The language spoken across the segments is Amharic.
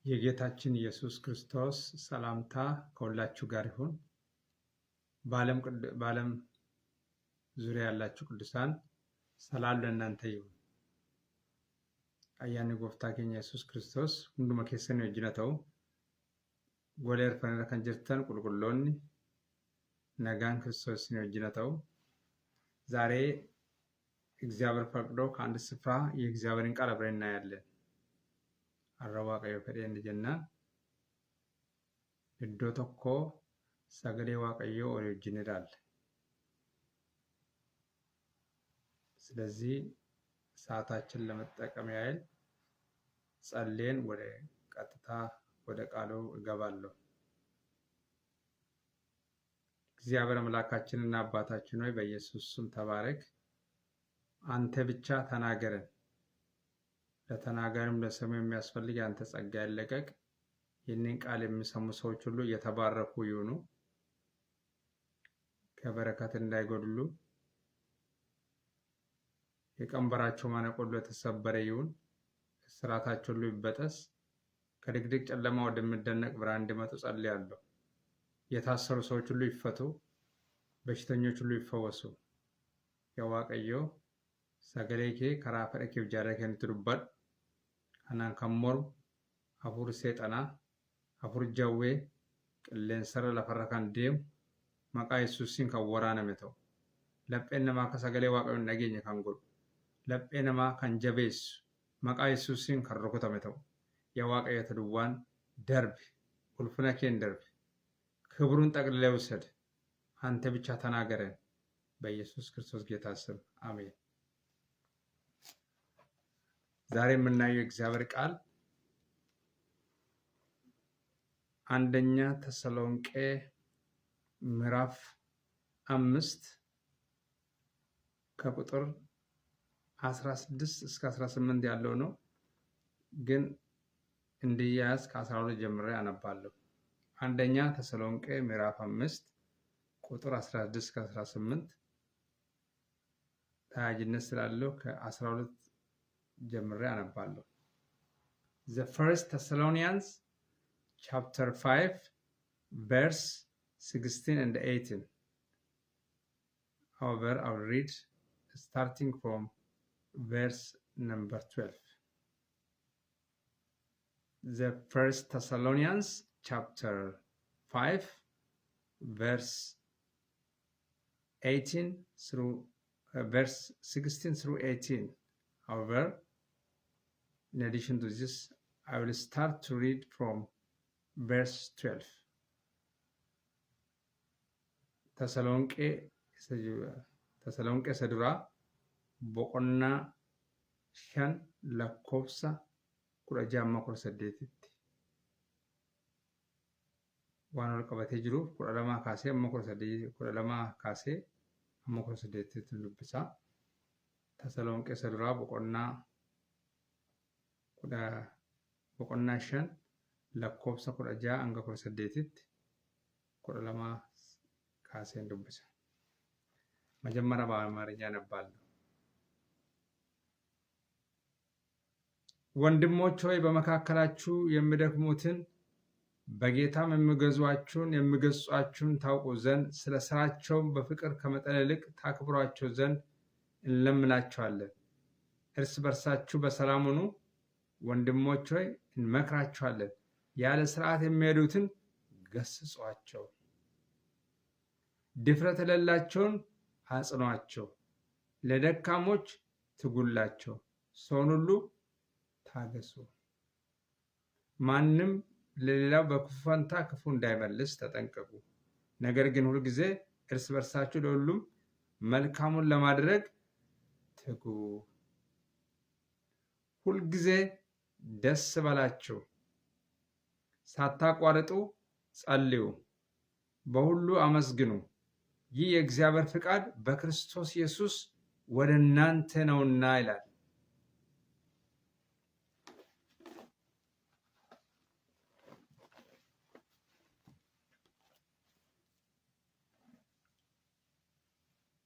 የጌታችን ኢየሱስ ክርስቶስ ሰላምታ ከሁላችሁ ጋር ይሁን። በዓለም ዙሪያ ያላችሁ ቅዱሳን ሰላም ለእናንተ ይሁን። አያኒ ጎፍታ ኬኛ ኢየሱስ ክርስቶስ ሁንዱማ keessan wajjin ta'u golee irfanirra kan jirtan qulqulloonni nagaan ክርስቶስ wajjin ta'u ዛሬ እግዚአብሔር ፈቅዶ ከአንድ ስፍራ የእግዚአብሔርን ቃል አብረን እናያለን። waaqayyo fedheen jennaan iddoo tokko sagalee waaqayyo wajjin ilaalla. ስለዚህ ሰዓታችን ለመጠቀም ያህል ጸልየን ወደ ቀጥታ ወደ ቃሉ እገባለሁ። እግዚአብሔር አምላካችንና አባታችን ሆይ በኢየሱስ ስም ተባረክ። አንተ ብቻ ተናገረን። ለተናጋሪም ለሰሙ የሚያስፈልግ አንተ ጸጋ ይለቀቅ። ይህንን ቃል የሚሰሙ ሰዎች ሁሉ የተባረኩ ይሁኑ፣ ከበረከት እንዳይጎድሉ። የቀንበራቸው ማነቆ ሁሉ የተሰበረ ይሁን፣ እስራታቸው ሁሉ ይበጠስ። ከድቅድቅ ጨለማ ወደሚደነቅ ብርሃን እንዲመጡ ጸልያለሁ። የታሰሩ ሰዎች ሁሉ ይፈቱ፣ በሽተኞች ሁሉ ይፈወሱ። የዋቀዮ ሰገሌኬ ከራ ፈደኬፍ ጃረከን ትዱባድ አናን ከሞር አፉር ሴጠና አፉር ጀዌ ቅሌንሰረ ለፈረካን ዴም መቃ ኢየሱስን ከወራነመ ተው ለጴን ነማ ከሰገሌ ዋቀዮ ነገኘ ካንጎል ለጴን ነማ ከንጀቤስ መቃ ኢየሱስን ከረኩተመ ተው የዋቀዮ ተዱዋን ደርብ ሁልፍነኬን ደርብ ክብሩን ጠቅልለ ውሰድ። አንተ ብቻ ተናገረን። በኢየሱስ ክርስቶስ ጌታ ስም አሜን። ዛሬ የምናየው የእግዚአብሔር ቃል አንደኛ ተሰሎንቄ ምዕራፍ 5 ከቁጥር 16 እስከ 18 ያለው ነው። ግን እንዲያዝ ከ12 ጀምሬ አነባለሁ። አንደኛ ተሰሎንቄ ምዕራፍ 5 ቁጥር 16 እስከ 18 ተያያዥነት ስላለው ከ12 ጀምሬ አነባለሁ። The First Thessalonians chapter 5 verse 16 and 18. However, I'll read starting from verse number 12. The First Thessalonians chapter 5 verse 18 through verse 16 through 18. However, in addition to this, I will start to read from verse 12. Tasalonqe sadura boqonna shan lakkoofsa 16 waan wal qabatee jiruuf 12 kaasee amma 12 kaasee amma 18 dubbisa. Tasalonqe sadura boqonnaa 5 lakkoofsa 16 hanga 18 12 kaaseen dubbisa. መጀመሪያ በአማርኛ አነባለሁ። ወንድሞች ሆይ በመካከላችሁ የሚደክሙትን በጌታም የሚገዟችሁን ታውቁ ዘንድ ስለ ስራቸው በፍቅር ከመጠን ይልቅ ታክብሯቸው ዘንድ እንለምናችኋለን። እርስ በርሳችሁ በሰላም ሁኑ። ወንድሞች ሆይ እንመክራችኋለን፣ ያለ ስርዓት የሚሄዱትን ገስጿቸው፣ ድፍረት የሌላቸውን አጽኗቸው፣ ለደካሞች ትጉላቸው፣ ሰውን ሁሉ ታገሱ። ማንም ለሌላው በክፉ ፈንታ ክፉ እንዳይመልስ ተጠንቀቁ። ነገር ግን ሁልጊዜ እርስ በርሳችሁ ለሁሉም መልካሙን ለማድረግ ትጉ። ሁልጊዜ ደስ በላችሁ፣ ሳታቋርጡ ጸልዩ፣ በሁሉ አመስግኑ። ይህ የእግዚአብሔር ፍቃድ በክርስቶስ ኢየሱስ ወደ እናንተ ነውና ይላል።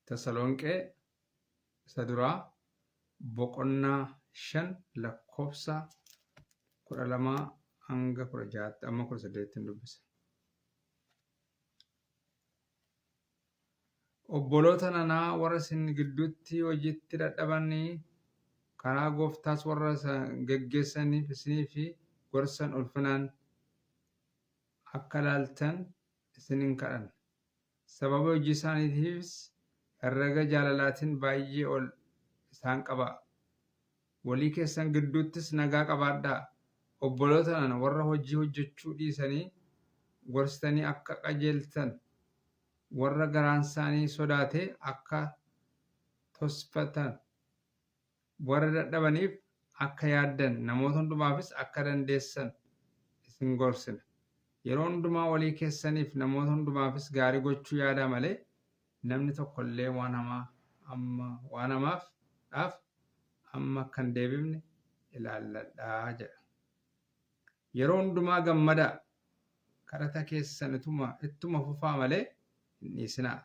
ተሰሎንቄ ሰዱራ boqonnaa 5 lakkoofsa 12 hanga 16 amma 18 dubbisa. Obboloota nanaa warra isin gidduutti hojiitti dadhabanii karaa gooftaas warra geggeessaniif isinii fi gorsan ulfinaan akka ilaaltan isinin kadhanna. Sababa hojii isaaniitiifis herrega jaalalaatiin baay'ee ol isaan qabaa. Walii keessan gidduuttis nagaa qabaadhaa. Obboloota nana warra hojii hojjechuu dhiisanii gorsitanii akka qajeeltan, warra garaan isaanii sodaatee akka tosfatan, warra dadhabaniif akka yaaddan, namoota hundumaafis akka dandeessan isin gorsina. Yeroo hundumaa walii keessaniif namoota hundumaafis gaarii gochuu yaadaa malee namni tokko illee waan hamaaf amma akka hin deebifne ilaalladhaa jedha. Yeroo hundumaa gammadaa, kadhata keessan ittuma fufaa malee hin dhiisinaa.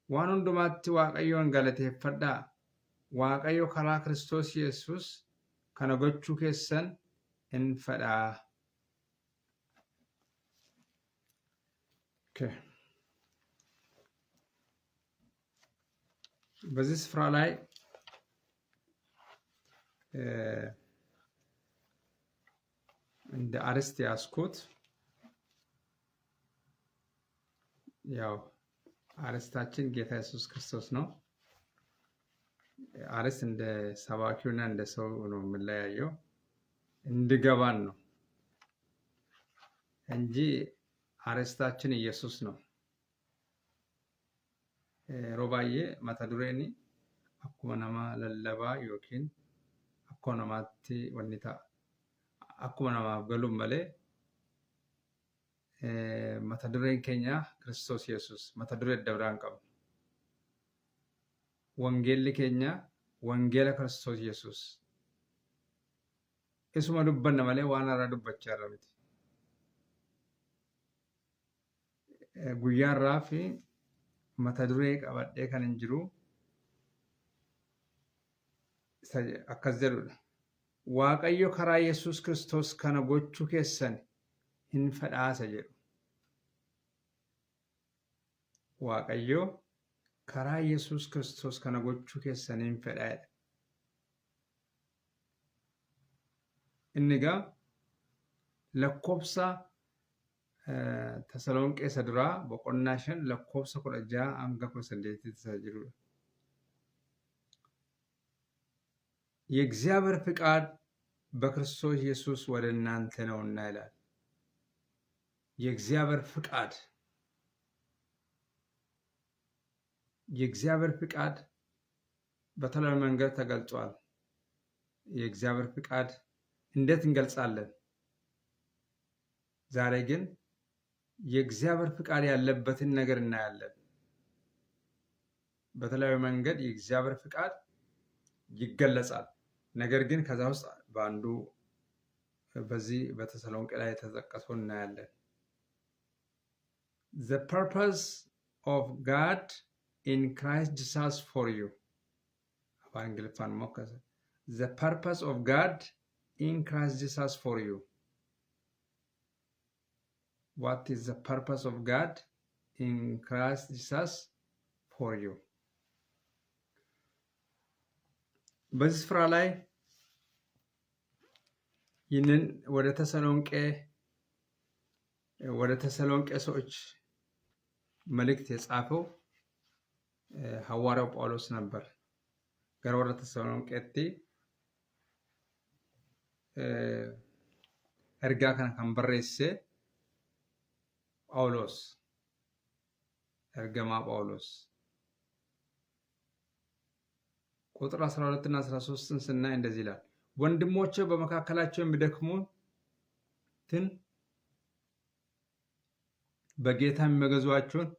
Waan hundumaatti Waaqayyoon galateeffadhaa. Waaqayyo karaa Kiristoos Yesuus kana gochuu keessan hin fedhaa. በዚህ ስፍራ ላይ እንደ አርዕስት ያስኩት ያው አርዕስታችን ጌታ ኢየሱስ ክርስቶስ ነው። አርዕስት እንደ ሰባኪውና እንደ ሰው ነው የምንለያየው፣ እንድገባን ነው እንጂ አርዕስታችን ኢየሱስ ነው። ሮባዬ mata dureen akkuma nama lallabaa yookiin akkuma namaatti wanni ta'a. Akkuma namaaf galuun malee mata dureen keenya Kiristoos Yesuus mata duree adda biraan qabu. Wangeelli keenya wangeela Kiristoos Yesuus. Isuma dubbanna malee waan haaraa dubbachaa jirra miti. Guyyaa irraa fi mata duree qabadhee kan hin jiru akkas jedhudha. Waaqayyo karaa Yesuus Kiristoos kana gochuu keessan hin fedhaasa jedhu. Waaqayyo karaa Yesuus Kiristoos kana gochuu keessan hin fedhaadha. Inni egaa lakkoofsa Tasalonqee isa duraa boqonnaa 5 lakkoofsa 16 hanga 18 isa jirudha. የእግዚአብሔር ፍቃድ በክርስቶስ ኢየሱስ ወደ እናንተ ነውና ይላል። የእግዚአብሔር ፍቃድ በተለያየ መንገድ ተገልጿል። የእግዚአብሔር ፍቃድ እንዴት እንገልጻለን? ዛሬ ግን የእግዚአብሔር ፍቃድ ያለበትን ነገር እናያለን። በተለያየ መንገድ የእግዚአብሔር ፍቃድ ይገለጻል። ነገር ግን ከዛ ውስጥ በአንዱ በዚህ በተሰሎንቄ ላይ የተጠቀሰው እናያለን። The purpose of God in Christ Jesus for you. በእንግሊዝኛ ሞከሰ The purpose of God in Christ Jesus for you. What is the purpose of God in Christ Jesus for you? በዚህ ስፍራ ላይ ይህንን ወደ ተሰሎንቄ ሰዎች መልእክት የጻፈው ሐዋርያው ጳውሎስ ነበር። ገረ ወደ ተሰሎንቄቲ ergaa kana kan barreesse ጳውሎስ ergamaa ጳውሎስ ቁጥር 12 እና 13 ስናይ እንደዚህ ይላል። ወንድሞቼ በመካከላቸው የሚደክሙትን በጌታ የሚገዟቸውን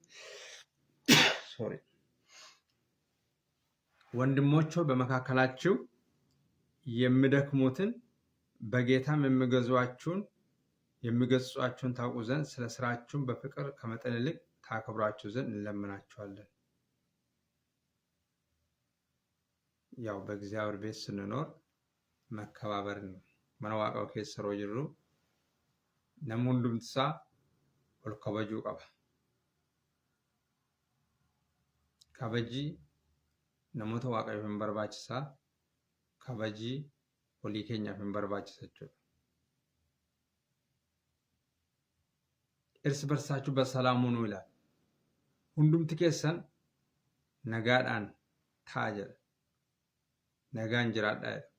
ወንድሞቼ በመካከላቸው የሚደክሙትን በጌታም የሚገዟቸውን ታውቁ ዘንድ ስለ ስራችሁም በፍቅር ከመጠን ይልቅ ታከብሯቸው ዘንድ እንለምናችኋለን። ያው በእግዚአብሔር ቤት ስንኖር መከባበር ነው። መናዋቀው ከሰሮ ይሩ namni hundumtisaa ol kabajuu qaba. Kabajii namoota waaqayyoof hin barbaachisaa, kabajii olii keenyaaf hin barbaachisa jechuudha. Irsi barsaachuu በሰላም ሁኑ ይላል. hundumti keessan nagaadhaan ta'a jedha. nagaan jiraadhaa jedha.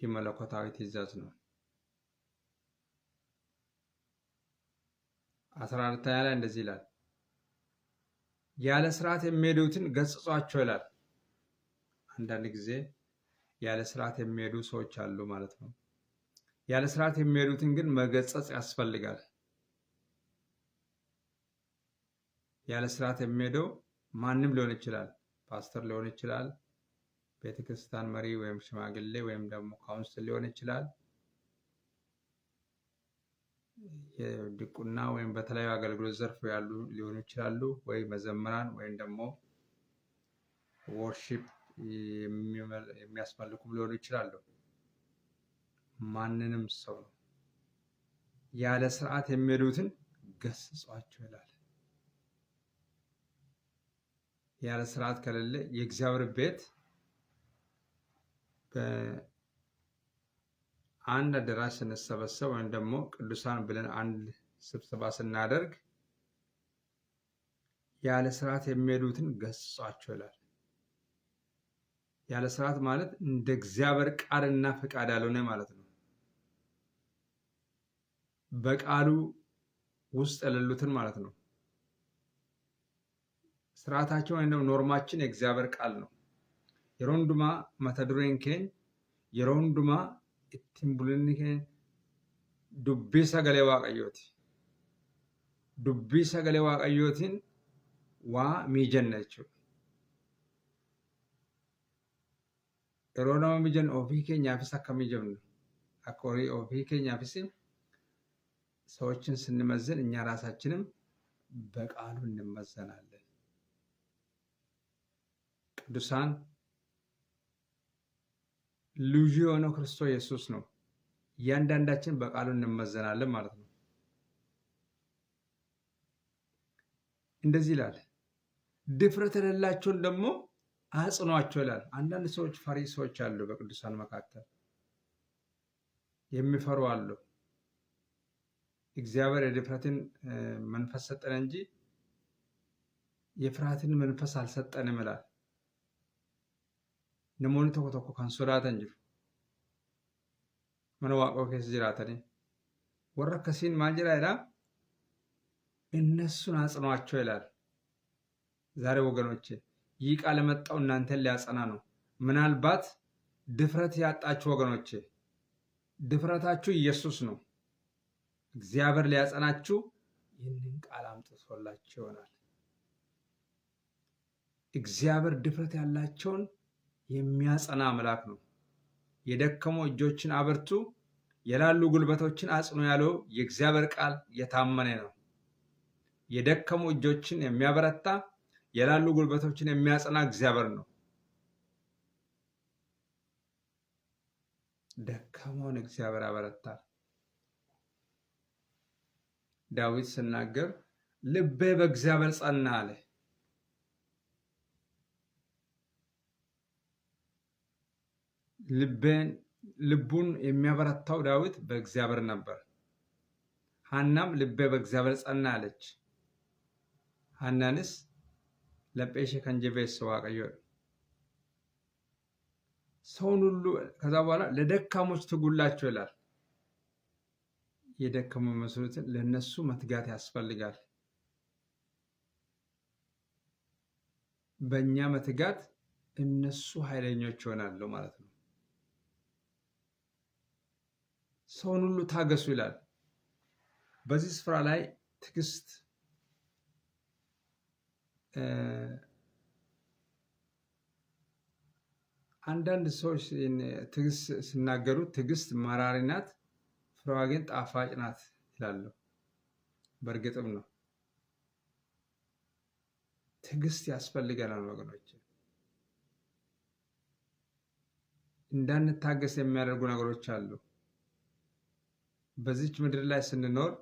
ይህ መለኮታዊ ትእዛዝ ነው። 14ኛ ላይ እንደዚህ ይላል፣ ያለ ስርዓት የሚሄዱትን ገስጿቸው ይላል። አንዳንድ ጊዜ ያለ ስርዓት የሚሄዱ ሰዎች አሉ ማለት ነው። ያለ ስርዓት የሚሄዱትን ግን መገሰጽ ያስፈልጋል። ያለ ስርዓት የሚሄደው ማንም ሊሆን ይችላል፣ ፓስተር ሊሆን ይችላል፣ ቤተክርስቲያን መሪ ወይም ሽማግሌ ወይም ደግሞ ካውንስል ሊሆን ይችላል፣ የዲቁና ወይም በተለያዩ አገልግሎት ዘርፍ ያሉ ሊሆኑ ይችላሉ፣ ወይ መዘምራን ወይም ደግሞ ወርሺፕ የሚያስመልኩ ሊሆኑ ይችላሉ። ማንንም ሰው ያለ ስርዓት የሚሄዱትን ገስጿቸው ይላል። ያለ ስርዓት ከሌለ የእግዚአብሔር ቤት በአንድ አዳራሽ ስንሰበሰብ ወይም ደግሞ ቅዱሳን ብለን አንድ ስብሰባ ስናደርግ ያለ ስርዓት የሚሄዱትን ገስጿቸው ይላል። ያለ ስርዓት ማለት እንደ እግዚአብሔር ቃልና ፈቃድ ያልሆነ ማለት ነው። በቃሉ ውስጥ የሌሉትን ማለት ነው። ስርዓታቸው ወይም ደግሞ ኖርማችን የእግዚአብሔር ቃል ነው። የሮንዱማ መተዱሬን ኬን የሮንዱማ ኢትምቡልን ኬን ዱቢ ሰገሌ ዋቀዮቲ ዱቢ ሰገሌ ዋቀዮቲን ዋ ሚጀነችው የሮንዱማ ሚጀን ኦፊ ኬኛፊስ አከሚጀምኑ አኮሪ ኦፊ ኬኛፊስ ሰዎችን ስንመዘን እኛ ራሳችንም በቃሉ እንመዘናለን። ቅዱሳን ልጁ የሆነው ክርስቶስ ኢየሱስ ነው። እያንዳንዳችን በቃሉ እንመዘናለን ማለት ነው። እንደዚህ ይላል፣ ድፍረት የሌላቸውን ደግሞ አጽኗቸው ይላል። አንዳንድ ሰዎች ፈሪ ሰዎች አሉ። በቅዱሳን መካከል የሚፈሩ አሉ። እግዚአብሔር የድፍረትን መንፈስ ሰጠን እንጂ የፍርሃትን መንፈስ አልሰጠንም ይላል። namoonni tokko tokko kan sodaatan jiru. mana waaqoo keessa jiraatanii warra akkasiin maal jedhaa እነሱን አጽኗቸው ይላል። ዛሬ ወገኖቼ ይህ ቃል የመጣው እናንተን ሊያጸና ነው። ምናልባት ድፍረት ያጣችሁ ወገኖቼ ድፍረታችሁ ኢየሱስ ነው። እግዚአብሔር ሊያጸናችሁ ይህንን ቃል አምጥቶላችሁ ይሆናል። እግዚአብሔር ድፍረት ያላቸውን የሚያጸና አምላክ ነው። የደከሙ እጆችን አበርቱ፣ የላሉ ጉልበቶችን አጽኑ ያለው የእግዚአብሔር ቃል የታመነ ነው። የደከሙ እጆችን የሚያበረታ የላሉ ጉልበቶችን የሚያጸና እግዚአብሔር ነው። ደከመውን እግዚአብሔር ያበረታል። ዳዊት ሲናገር ልቤ በእግዚአብሔር ጸና አለ። ልቡን የሚያበረታው ዳዊት በእግዚአብሔር ነበር። ሐናም ልቤ በእግዚአብሔር ጸና አለች። ሐናንስ ለጴሸ ከንጀቤስ ዋቀዮ ሰውን ሁሉ ከዛ በኋላ ለደካሞች ትጉላቸው ይላል። የደከሙ መስሉትን ለነሱ መትጋት ያስፈልጋል። በእኛ መትጋት እነሱ ኃይለኞች ይሆናሉ ማለት ነው። ሰውን ሁሉ ታገሱ ይላል። በዚህ ስፍራ ላይ ትዕግስት አንዳንድ ሰዎች ትዕግስት ሲናገሩ ትዕግስት መራሪ ናት፣ ፍሬዋ ግን ጣፋጭ ናት ይላሉ። በእርግጥም ነው። ትዕግስት ያስፈልገናል ወገኖች። እንዳንታገስ የሚያደርጉ ነገሮች አሉ። በዚች ምድር ላይ ስንኖር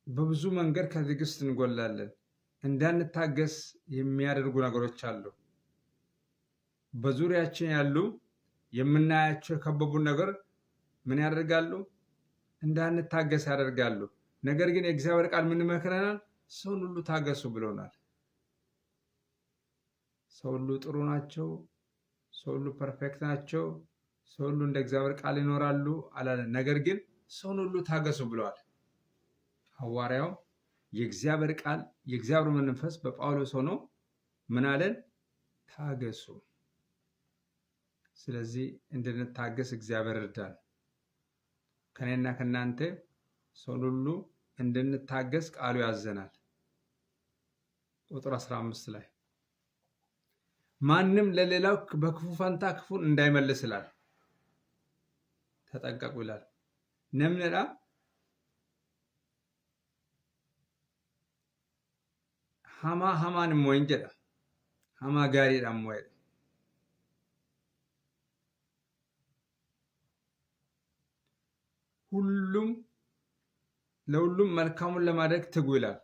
በብዙ መንገድ ከትዕግስት እንጎላለን። እንዳንታገስ የሚያደርጉ ነገሮች አሉ። በዙሪያችን ያሉ የምናያቸው የከበቡን ነገር ምን ያደርጋሉ? እንዳንታገስ ያደርጋሉ። ነገር ግን የእግዚአብሔር ቃል ምን ይመክረናል? ሰውን ሁሉ ታገሱ ብሎናል። ሰው ሁሉ ጥሩ ናቸው፣ ሰው ሁሉ ፐርፌክት ናቸው፣ ሰው ሁሉ እንደ እግዚአብሔር ቃል ይኖራሉ አላለን። ነገር ግን ሰውን ሁሉ ታገሱ ብለዋል። ሐዋርያው የእግዚአብሔር ቃል የእግዚአብሔር መንፈስ በጳውሎስ ሆኖ ምን አለን? ታገሱ። ስለዚህ እንድንታገስ እግዚአብሔር ይርዳል። ከኔና ከናንተ ሰውን ሁሉ እንድንታገስ ቃሉ ያዘናል። ቁጥር 15 ላይ ማንም ለሌላው በክፉ ፈንታ ክፉን እንዳይመልስ ይላል። ተጠንቀቁ ይላል። ነምነዳ ሀማ ሀማን ሞኝ ጀዳ ሀማ ጋሪ ዳሞይ ሁሉም ለሁሉም መልካሙን ለማድረግ ትጉ ይላል።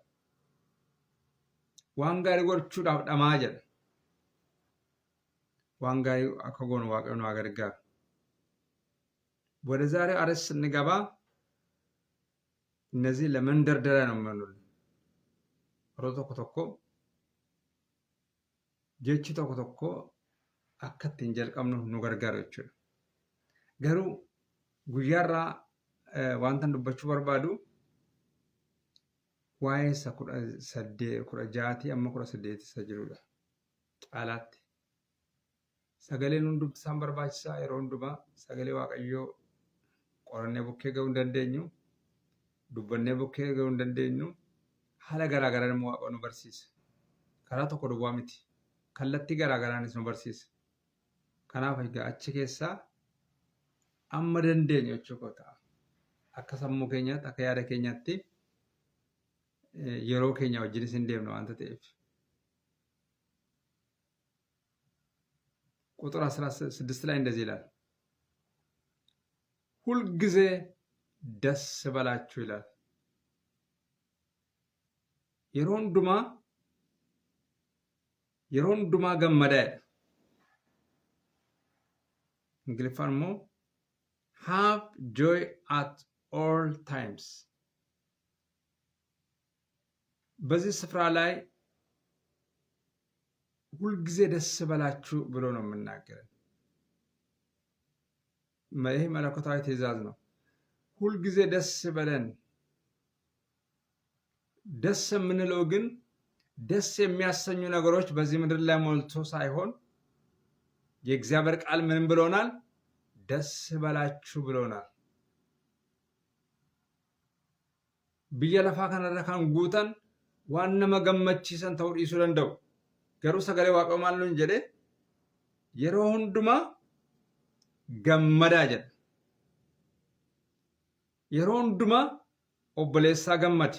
ዋንጋሪ ጎርቹ ዳብዳማ ጀዳ ዋንጋሪ አከጎን ዋቀኑ አገርጋር ወደ ዛሬው አርዕስት ስንገባ እነዚህ ለመንደርደሪያ ነው የሚሆኑልን። ሮቶ ኮቶኮ ጀቺ ቶኮ አከት እንጀልቀምኑ ኑገርጋሮች ገሩ ጉያራ ዋንተን ዱበቹ በርባዱ ዋይሳ ኩረ ጃቲ አመ ኩረ ሰዴት ሰጅሩዳ ጫላት sagaleen hundi isaan barbaachisaa yeroo hundumaa sagalee waaqayyoo qorannee bukkee ga'uu hin dandeenyu, dubbannee bukkee ga'uu hin dandeenyu, haala garaa garaa immoo waaqa nu barsiisa. Karaa tokko duwwaa miti. Kallattii garaa garaanis nu barsiisa. Kanaaf egaa achi keessaa amma dandeenyu jechuudha. Akka sammuu keenyaatti akka yaada keenyaatti yeroo keenya wajjinis hin deemnu waanta ta'eef. ቁጥር 16 ላይ እንደዚህ ይላል፣ ሁልጊዜ ደስ በላችሁ ይላል። የሮን ዱማ ገመዳ እንግሊፋን ሞ have joy at all times። በዚህ ስፍራ ላይ ሁልጊዜ ደስ በላችሁ ብሎ ነው የምናገረን። ይሄ መለኮታዊ ትእዛዝ ነው። ሁልጊዜ ደስ በለን። ደስ የምንለው ግን ደስ የሚያሰኙ ነገሮች በዚህ ምድር ላይ ሞልቶ ሳይሆን የእግዚአብሔር ቃል ምን ብሎናል? ደስ በላችሁ ብሎናል። ብየ ለፋ ከነረ ካን ጉተን ዋነ መገመቺሰን ተው ዲሱ ደንደው ገሩ ሰገሌ ዋቀው ማሉን ጀዴ የሮ ሁንዱማ ገመዳ ጀደ የሮ ሁንዱማ ኦቦሌሳ ገመድ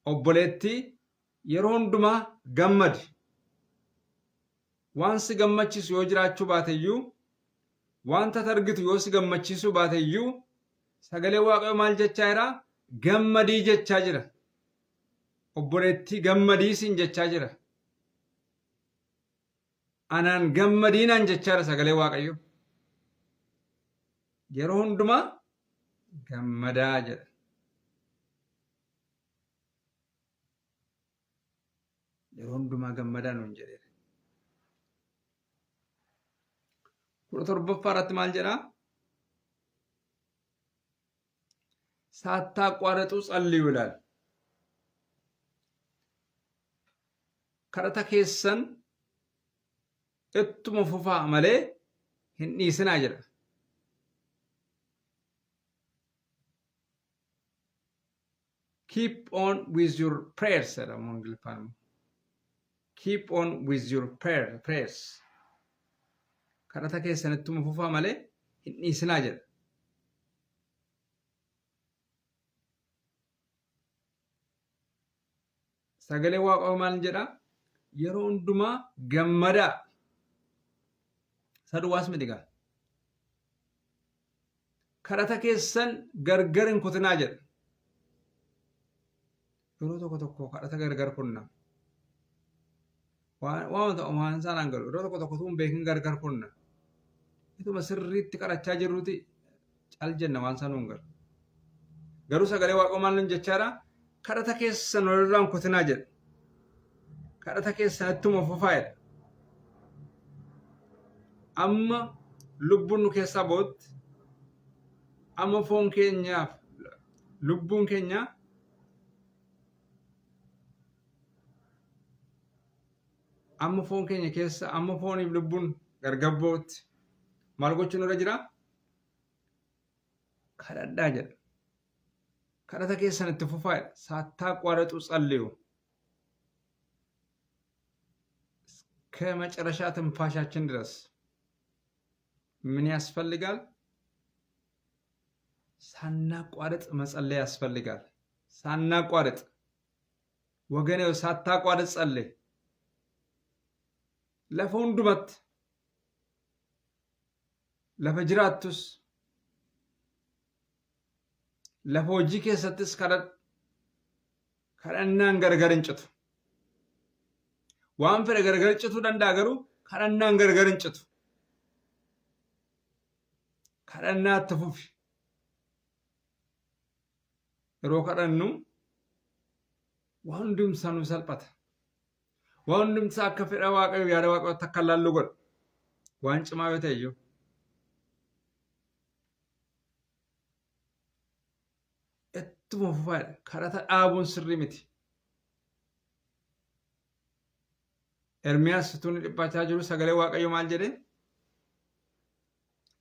ኦቦሌቲ የሮ ሁንዱማ ገመድ ዋንስ ገመቺሱ yoo jiraachuu baateyyuu wanta targitu yoo si gammachiisuu baateyyuu sagalee waaqayyoo maal jechaa jira? Gammadii jechaa jira. Obboleettii gammadii siin jechaa jira. Anaan gammadiinaan jechaa jira sagalee waaqayyoo. Yeroo hundumaa gammadaa jedha. Yeroo hundumaa gammadaa nuun jedheera. 17ffaa irratti maal jedhaa? ሳታቋርጡ ጸልዩ ይላል። kadhata keessan ittuma fufaa malee hin dhiisinaa jedha. Keep on with your prayers jedhamu Ingiliffaan. Keep on with your prayers. kadhata keessan ittuma fufaa malee hin dhiisinaa jedha. sagalee waaqayyoo maal jedha? yeroo hundumaa gammadaa. Saduwaas miti gaa. kadhata keessan gargar hin kutinaa jedha. Yeroo tokko tokko kadhata gargar kunna. Waan isaan galu yeroo tokko tokko tuun beekin gargar kunna. Ituma sirriitti kadhachaa jirruuti cal jenna waan isaan galu. Garuu sagalee Waaqaa maal nun jechaadha kadhata keessan walirraa hin kutinaa jedha. Kadhata keessan ittuma fufaa jedha. Amma lubbuun nu keessaa bootti amma foon keenyaaf lubbuun keenya amma foon keenya keessa amma fooniif lubbuun gargabbootti maal gochuun irra jira? Kadhadhaa jedha. Kadhata keessan itti fufaa jedha. ሳታቋርጡ ጸልዩ እስከ መጨረሻ ትንፋሻችን ድረስ። ምን ያስፈልጋል? ሳናቋርጥ መጸለይ ያስፈልጋል። ሳናቋርጥ ወገኔው ሳታቋርጥ ጸልይ። lafa hundumatti lafa jiraattus lafa hojii keessattis kadhannaan gargar hin citu. Waan fedhe gargar cituu danda'a garuu kadhannaan gargar hin citu. Kadhannaatti fufi. Yeroo kadhannu waan hundumsaa nu salphata. Waan hundumsaa akka fedha Waaqayyoo yaada Waaqayyoo akka laallu godha. Waan cimaa yoo ta'e iyyuu ittuma fufaadha. Kadhata dhaabuun sirrii miti. Ermiyaas utuu dhiphachaa jiru sagalee Waaqayyoo maal jedhee?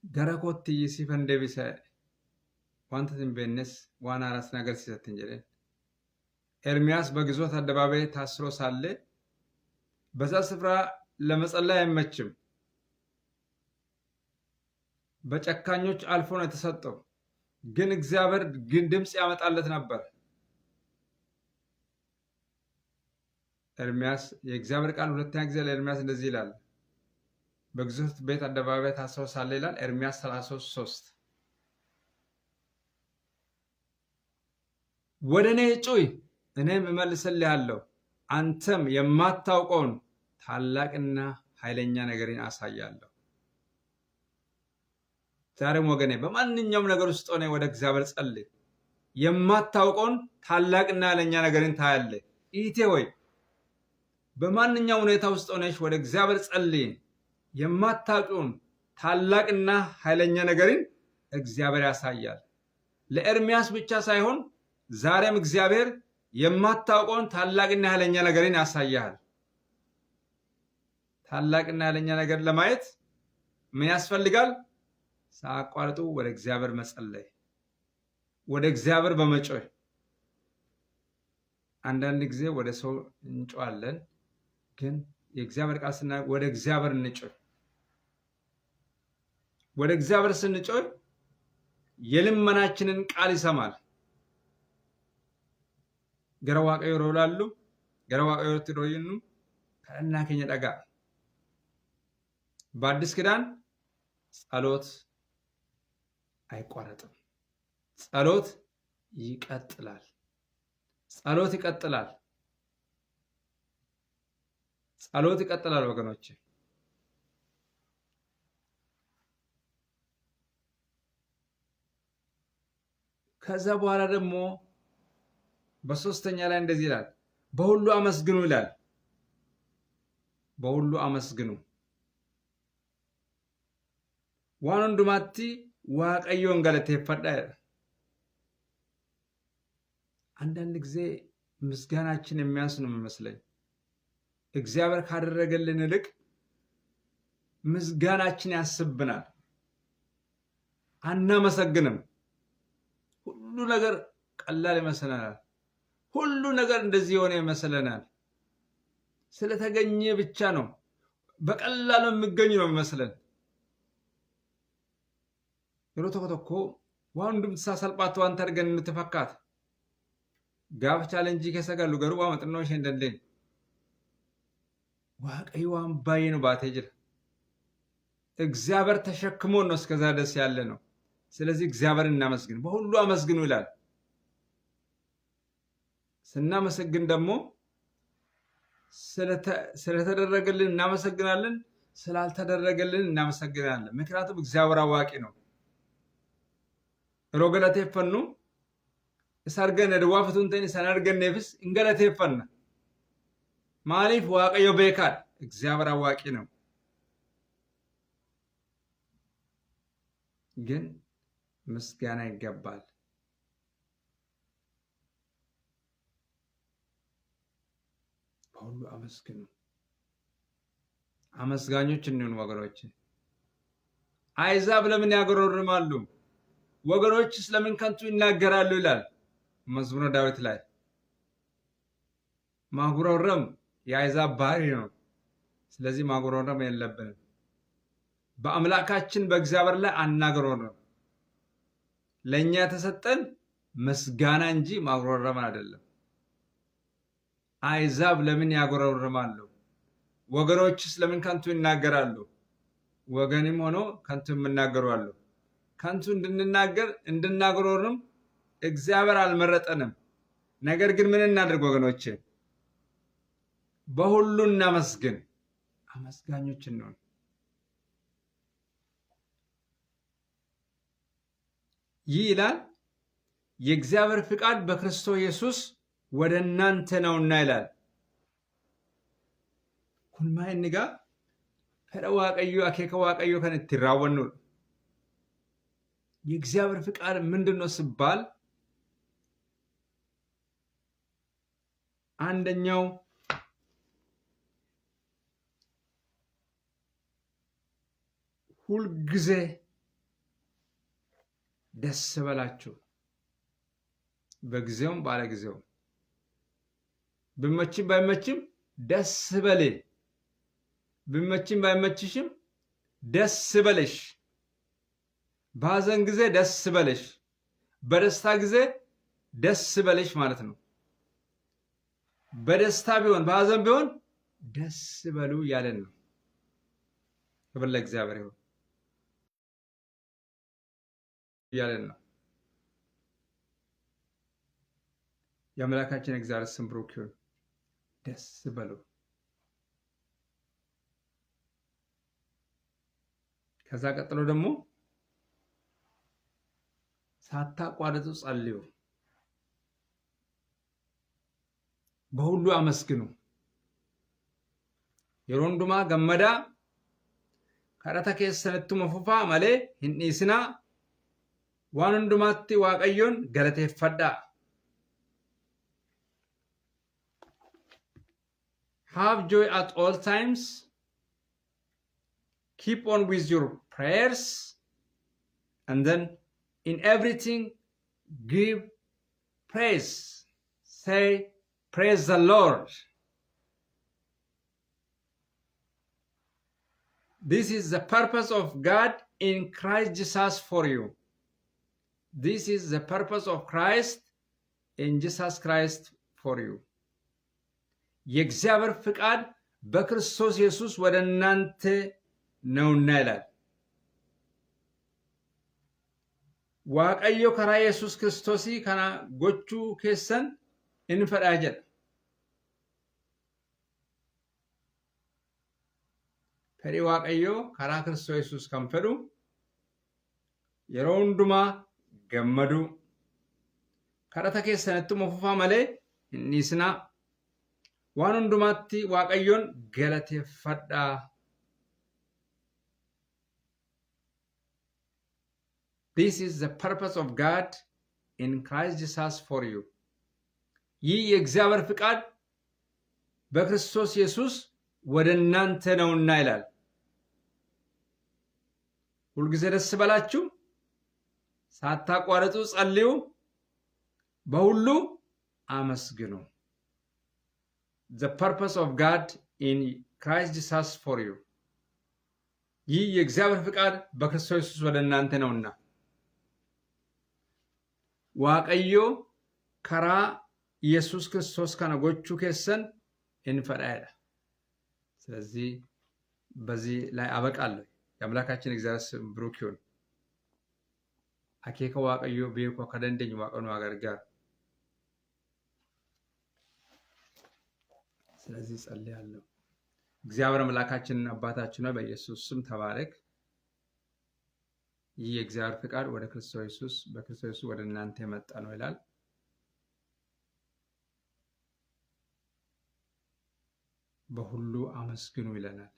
Gara kootti iyyisiifan deebisa. Wanta hin beeknes waan haaraas na agarsiisatti hin jedheen. Ermiyaas በግዞት አደባባይ ታስሮ ሳለ በዛ ስፍራ ለመጸለይ አይመችም። በጨካኞች አልፎ ነው የተሰጠው። ግን እግዚአብሔር ድምፅ ያመጣለት ነበር። ኤርሚያስ የእግዚአብሔር ቃል ሁለተኛ ጊዜ ለኤርሚያስ እንደዚህ ይላል። በግዞት ቤት አደባባይ ታስሮ ሳለ ይላል ኤርሚያስ 33 ወደ እኔ ጩይ እኔም እመልስልሃለሁ አንተም የማታውቀውን ታላቅና ኃይለኛ ነገርን አሳያለሁ። ዛሬም ወገኔ በማንኛውም ነገር ውስጥ ሆነ ወደ እግዚአብሔር ጸልይ። የማታውቀውን ታላቅና ኃይለኛ ነገርን ታያለህ። ኢቴ ሆይ በማንኛውም ሁኔታ ውስጥ ሆነሽ ወደ እግዚአብሔር ጸልይ። የማታውቀውን ታላቅና ኃይለኛ ነገርን እግዚአብሔር ያሳያል። ለኤርሚያስ ብቻ ሳይሆን ዛሬም እግዚአብሔር የማታውቀውን ታላቅና ኃይለኛ ነገርን ያሳያል። ታላቅና ኃይለኛ ነገር ለማየት ምን ያስፈልጋል? ሳያቋርጡ ወደ እግዚአብሔር መጸለይ፣ ወደ እግዚአብሔር በመጮህ። አንዳንድ ጊዜ ወደ ሰው እንጮሃለን፣ ግን የእግዚአብሔር ቃል ስና ወደ እግዚአብሔር እንጮህ። ወደ እግዚአብሔር ስንጮህ የልመናችንን ቃል ይሰማል። gara Waaqayyoo yeroo ilaallu gara Waaqayyootti yeroo jennu kadhannaa keenya dhaga'a. በአዲስ ኪዳን ጸሎት አይቋረጥም። ጸሎት ይቀጥላል። ጸሎት ይቀጥላል። ጸሎት ይቀጥላል ወገኖቼ። ከዛ በኋላ ደግሞ በሶስተኛ ላይ እንደዚህ ይላል፣ በሁሉ አመስግኑ ይላል። በሁሉ አመስግኑ። ዋን ሁንዱማቲ waaqayyoon galateeffadha። አንዳንድ ጊዜ ምስጋናችን የሚያንስ ነው የሚመስለኝ። እግዚአብሔር ካደረገልን ይልቅ ምስጋናችን ያስብናል። አናመሰግንም። ሁሉ ነገር ቀላል ይመስለናል። ሁሉ ነገር እንደዚህ የሆነ ይመስለናል። ስለተገኘ ብቻ ነው በቀላሉ የሚገኝ ነው የሚመስለን። yeroo tokko tokko waan hundumti salphaatti waan argan nutti fakkaata. Gaafa chaalenjii keessa gallu garuu waan xinnoo ishee hin dandeenye. Waaqayyo waan baay'ee nu baatee jira። እግዚአብሔር ተሸክሞን ነው እስከዛ ድረስ ያለ ነው። ስለዚህ እግዚአብሔርን እናመስግን። በሁሉ አመስግኑ ይላል። ስናመሰግን ደግሞ ስለተደረገልን እናመሰግናለን፣ ስላልተደረገልን እናመሰግናለን። ምክንያቱም እግዚአብሔር አዋቂ ነው። ሮገለቴፈኑ እሳርገን ደዋ ፍቱንተን ሰናርገኔፍስ እንገለቴፈና ማሊፍ ዋቀዮ ቤካል እግዚአብሔር አዋቂ ነው። ግን ምስጋና ይገባል። በሁሉ አመስግኑ። አመስጋኞች እንሁን ወገኖች። አሕዛብ ለምን ያጎረርማሉ? ወገኖች ስለምን ከንቱ ይናገራሉ ይላል መዝሙረ ዳዊት ላይ። ማጉረምረም የአሕዛብ ባህሪ ነው። ስለዚህ ማጉረምረም የለብንም። በአምላካችን በእግዚአብሔር ላይ አናጉረምረም። ለእኛ የተሰጠን ምስጋና እንጂ ማጉረምረም አይደለም። አሕዛብ ለምን ያጉረምርማሉ? ወገኖችስ ለምን ከንቱ ይናገራሉ? ወገንም ሆኖ ከንቱ የሚናገሩ አሉ። ከንቱ እንድንናገር እንድናጉረምርም እግዚአብሔር አልመረጠንም። ነገር ግን ምን እናድርግ ወገኖቼ? በሁሉ እናመስግን። አመስጋኞች እንሆን። ይህ ይላል የእግዚአብሔር ፍቃድ በክርስቶስ ኢየሱስ ወደ እናንተ ነውና ይላል። ኩንማይ ንጋ ፈደ ዋቀዮ አኬከ ዋቀዮ ከን ትራወኑ የእግዚአብሔር ፍቃድ ምንድነው ሲባል አንደኛው ሁልጊዜ ደስ በላችሁ፣ በጊዜውም ባለጊዜውም ብመችም ባይመችም ደስ በሌ፣ ብመችም ባይመችሽም ደስ በለሽ፣ በሐዘን ጊዜ ደስ በለሽ፣ በደስታ ጊዜ ደስ በለሽ ማለት ነው። በደስታ ቢሆን በሐዘን ቢሆን ደስ በሉ ያለን ነው። ክብር ለእግዚአብሔር ይሁን ያለን ነው። የአምላካችን እግዚአብሔር ስም ብሩክ ይሁን። ደስ በሉ። ከዛ ቀጥሎ ደግሞ ሳታቋርጡ ጸልዩ፣ በሁሉ አመስግኑ። የሮንዱማ ገመዳ ከረተ keessanittu መፉፋ መሌ ሂንዲስና ዋን ሁንዱማatti waaqayyoon galateeffadhaa. Have joy at all times. Keep on with your prayers. And then in everything give praise. Say, praise the Lord. This is the purpose of God in Christ Jesus for you. This is the purpose of Christ in Jesus Christ for you. የእግዚአብሔር ፍቃድ በክርስቶስ ኢየሱስ ወደ እናንተ ነውና ይላል። ዋቀዮ ከራ ኢየሱስ ክርስቶስ ከና ጎቹ ኬሰን እንፈዳ ጀለ ፈሪ ዋቀዮ ከራ ክርስቶስ ኢየሱስ ከንፈዱ yeroo hundumaa gammadu kadhata keessanittu mufufaa malee hin dhiisinaa waan hundumaatti waaqayyoon galateeffadhaa. This is the purpose of God in Christ Jesus for you. ይህ የእግዚአብሔር ፍቃድ በክርስቶስ ኢየሱስ ወደ እናንተ ነውና ይላል። ሁልጊዜ ደስ በላችሁ፣ ሳታቋርጡ ጸልዩ፣ በሁሉ አመስግኑ። The purpose of God in Christ Jesus for you. ይህ የእግዚአብሔር ፍቃድ በክርስቶስ ኢየሱስ ወደ እናንተ ነውና ዋቀዮ ከራ ኢየሱስ ክርስቶስ ከነ ጎቹ ኬሰን እንፈዳይዳ። ስለዚህ በዚህ ላይ አበቃለሁ። የአምላካችን እግዚአብሔር ስም ብሩክ ይሁን። akeeka waaqayyoo beekuu akka dandeenyu waaqayyoon waa gargaara. ስለዚህ ጸልያለሁ። እግዚአብሔር አምላካችንና አባታችን ሆይ በኢየሱስ ስም ተባረክ። ይህ የእግዚአብሔር ፍቃድ ወደ ክርስቶስ ኢየሱስ በክርስቶስ ኢየሱስ ወደ እናንተ የመጣ ነው ይላል። በሁሉ አመስግኑ ይለናል።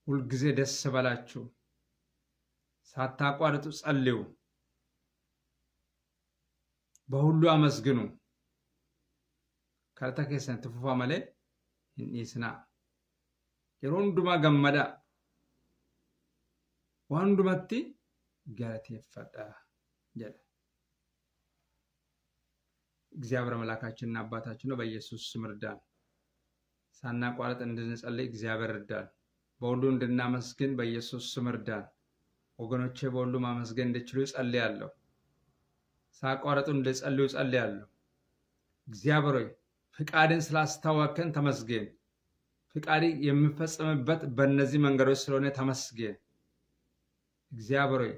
ሁልጊዜ ደስ በላችሁ፣ ሳታቋርጡ ጸልዩ፣ በሁሉ አመስግኑ። ከርታ keessan tufufa malee hin dhiisna. yeroo hundumaa gammada, waan hundumatti galateeffadha jedha። እግዚአብሔር አምላካችንና አባታችን ነው በኢየሱስ ስም እርዳን። ሳናቋርጥ እንድንጸልይ እግዚአብሔር እርዳን። በሁሉ እንድናመስግን በኢየሱስ ስም እርዳን። ወገኖቼ በሁሉ ማመስገን እንድችሉ ጸልያለሁ። ሳቋርጡ እንድጸልዩ ጸልያለሁ። እግዚአብሔር ሆይ ፍቃድን ስላስታወከን ተመስገን። ፍቃድ የሚፈጸምበት በእነዚህ መንገዶች ስለሆነ ተመስገን። እግዚአብሔር ሆይ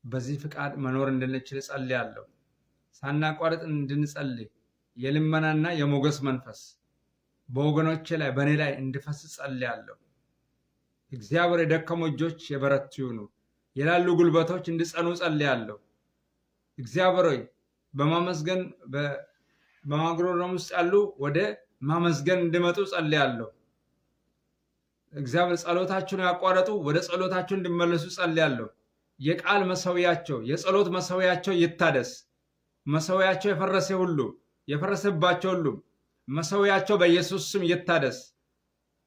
በዚህ ፍቃድ መኖር እንድንችል ጸልያለሁ። ሳናቋርጥ እንድንጸልይ የልመናና የሞገስ መንፈስ በወገኖቼ ላይ በእኔ ላይ እንዲፈስ ጸልያለሁ። እግዚአብሔር የደከሙ እጆች የበረቱ ይሁኑ፣ የላሉ ጉልበቶች እንዲጸኑ ጸልያለሁ። እግዚአብሔር ሆይ በማመስገን በማጉረምረም ውስጥ ያሉ ወደ ማመስገን እንዲመጡ ጸልያለሁ። እግዚአብሔር ጸሎታቸውን ያቋረጡ ወደ ጸሎታቸው እንዲመለሱ ጸልያለሁ። የቃል መሰዊያቸው የጸሎት መሰዊያቸው ይታደስ። መሰዊያቸው የፈረሰ ሁሉ የፈረሰባቸው ሁሉ መሰዊያቸው በኢየሱስ ስም ይታደስ።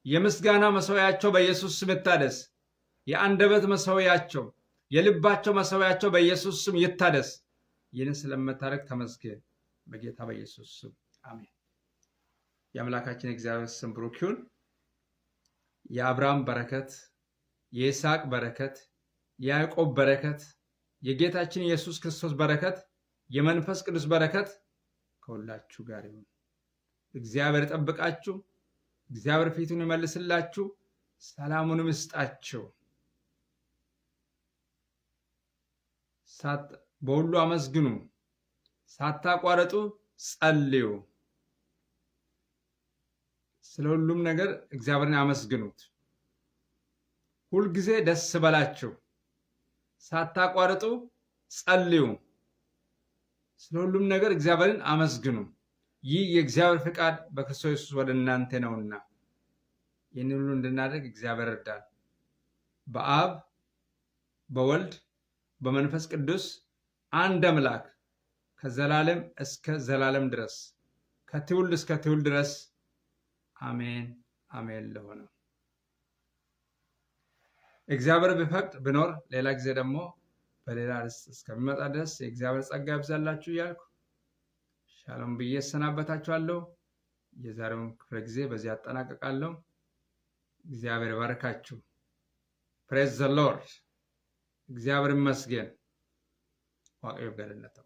የምስጋና መሰዊያቸው በኢየሱስ ስም ይታደስ። የአንደበት መሰዊያቸው የልባቸው መሰዊያቸው በኢየሱስ ስም ይታደስ። ይህን ስለምታደርግ ተመስገን በጌታ በኢየሱስ ስም አሜን። የአምላካችን እግዚአብሔር ስም ብሩክ ይሁን። የአብርሃም በረከት፣ የይስሐቅ በረከት፣ የያዕቆብ በረከት፣ የጌታችን ኢየሱስ ክርስቶስ በረከት፣ የመንፈስ ቅዱስ በረከት ከሁላችሁ ጋር ይሁን። እግዚአብሔር ይጠብቃችሁ። እግዚአብሔር ፊቱን ይመልስላችሁ፣ ሰላሙንም ይስጣችሁ። በሁሉ አመስግኑ፣ ሳታቋርጡ ጸልዩ። ስለ ሁሉም ነገር እግዚአብሔርን አመስግኑት። ሁልጊዜ ደስ በላችሁ፣ ሳታቋርጡ ጸልዩ። ስለ ሁሉም ነገር እግዚአብሔርን አመስግኑ። ይህ የእግዚአብሔር ፍቃድ በክርስቶስ ኢየሱስ ወደ እናንተ ነውና ይህን ሁሉ እንድናደርግ እግዚአብሔር እርዳን። በአብ በወልድ በመንፈስ ቅዱስ አንድ አምላክ ከዘላለም እስከ ዘላለም ድረስ ከትውልድ እስከ ትውልድ ድረስ አሜን አሜን ለሆነው እግዚአብሔር ቢፈቅድ ቢኖር ሌላ ጊዜ ደግሞ በሌላ ርዕስ እስከሚመጣ ድረስ የእግዚአብሔር ጸጋ ይብዛላችሁ እያልኩ ሻሎም ብዬ እሰናበታችኋለሁ። የዛሬውን ክፍለ ጊዜ በዚህ አጠናቅቃለሁ። እግዚአብሔር ይባርካችሁ። ፕሬዝ ዘ ሎርድ። እግዚአብሔር ይመስገን። ዋቀዮ ገለነተው